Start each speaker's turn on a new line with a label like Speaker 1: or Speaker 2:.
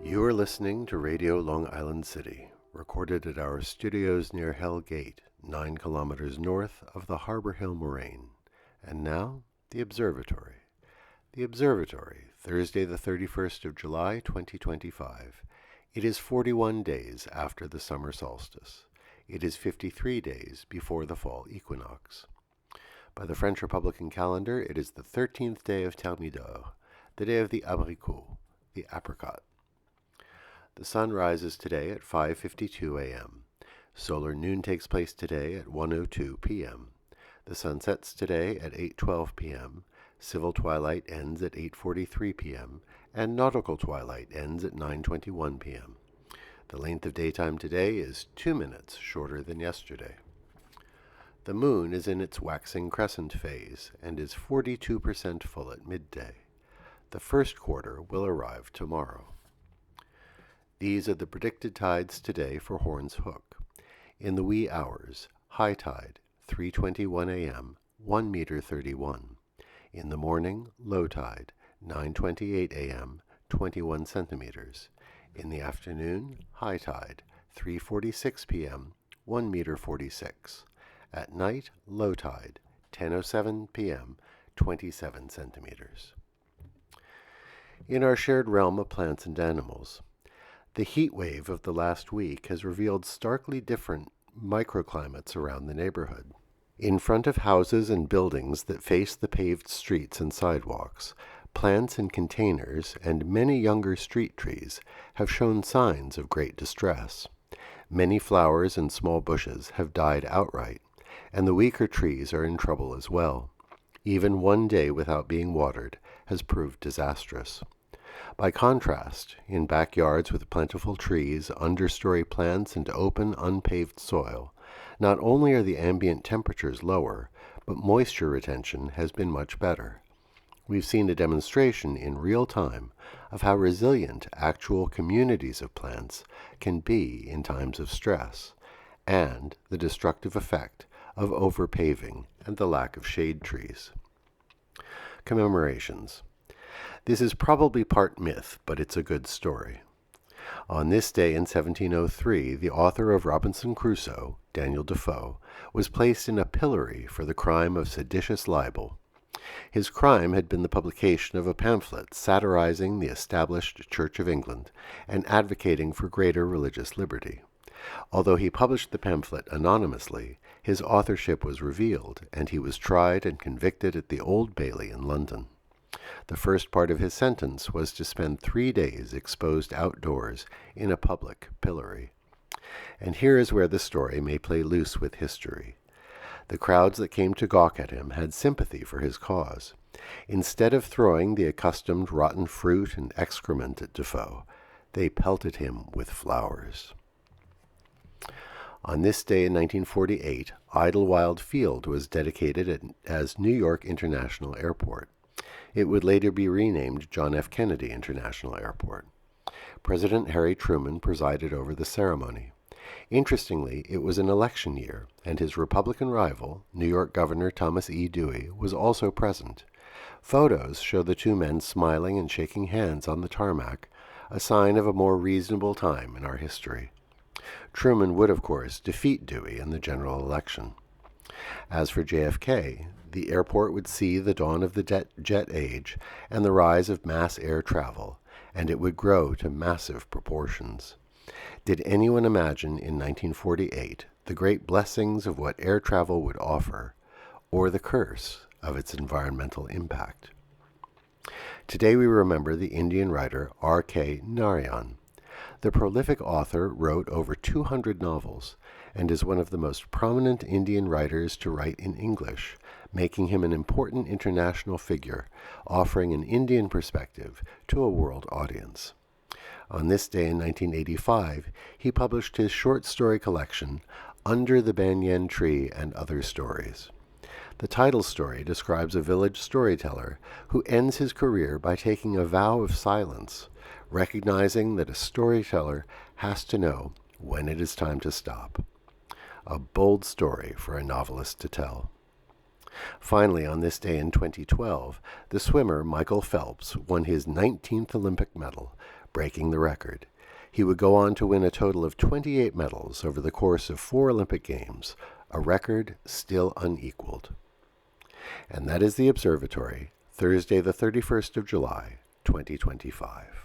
Speaker 1: You are listening to Radio Long Island City, recorded at our studios near Hell Gate, 9 kilometers north of the Harbor Hill Moraine. And now, the Observatory. The Observatory, Thursday the 31st of July, 2025. It is 41 days after the summer solstice. It is 53 days before the fall equinox. By the French Republican calendar, it is the 13th day of Thermidor, the day of the abricot, the apricot. The sun rises today at 5:52 a.m. Solar noon takes place today at 1:02 p.m. The sun sets today at 8:12 p.m. Civil twilight ends at 8:43 p.m. and nautical twilight ends at 9:21 p.m. The length of daytime today is 2 minutes shorter than yesterday. The moon is in its waxing crescent phase and is 42% full at midday. The first quarter will arrive tomorrow. These are the predicted tides today for Horns Hook. In the wee hours, high tide, 3:21 a.m., 1 meter 31. In the morning, low tide, 9:28 a.m., 21 centimeters. In the afternoon, high tide, 3:46 p.m., 1 meter 46. At night, low tide, 10:07 p.m., 27 centimeters. In our shared realm of plants and animals, the heat wave of the last week has revealed starkly different microclimates around the neighborhood. In front of houses and buildings that face the paved streets and sidewalks, plants in containers and many younger street trees have shown signs of great distress. Many flowers and small bushes have died outright, and the weaker trees are in trouble as well. Even one day without being watered has proved disastrous. By contrast, in backyards with plentiful trees, understory plants, and open, unpaved soil, not only are the ambient temperatures lower, but moisture retention has been much better. We've seen a demonstration in real time of how resilient actual communities of plants can be in times of stress, and the destructive effect of overpaving and the lack of shade trees. Commemorations. This is probably part myth, but it's a good story. On this day in 1703, the author of Robinson Crusoe, Daniel Defoe, was placed in a pillory for the crime of seditious libel. His crime had been the publication of a pamphlet satirizing the established Church of England and advocating for greater religious liberty. Although he published the pamphlet anonymously, his authorship was revealed, and he was tried and convicted at the Old Bailey in London. The first part of his sentence was to spend 3 days exposed outdoors in a public pillory. And here is where the story may play loose with history. The crowds that came to gawk at him had sympathy for his cause. Instead of throwing the accustomed rotten fruit and excrement at Defoe, they pelted him with flowers. On this day in 1948, Idlewild Field was dedicated as New York International Airport. It would later be renamed John F. Kennedy International Airport. President Harry Truman presided over the ceremony. Interestingly, it was an election year, and his Republican rival, New York Governor Thomas E. Dewey, was also present. Photos show the two men smiling and shaking hands on the tarmac, a sign of a more reasonable time in our history. Truman would, of course, defeat Dewey in the general election. As for JFK, the airport would see the dawn of the jet age and the rise of mass air travel, and it would grow to massive proportions. Did anyone imagine in 1948 the great blessings of what air travel would offer, or the curse of its environmental impact? Today we remember the Indian writer R.K. Narayan. The prolific author wrote over 200 novels and is one of the most prominent Indian writers to write in English, making him an important international figure, offering an Indian perspective to a world audience. On this day in 1985, he published his short story collection, Under the Banyan Tree and Other Stories. The title story describes a village storyteller who ends his career by taking a vow of silence, recognizing that a storyteller has to know when it is time to stop. A bold story for a novelist to tell. Finally, on this day in 2012, the swimmer Michael Phelps won his 19th Olympic medal, breaking the record. He would go on to win a total of 28 medals over the course of 4 Olympic Games, a record still unequaled. And that is the Observatory, Thursday the 31st of July, 2025.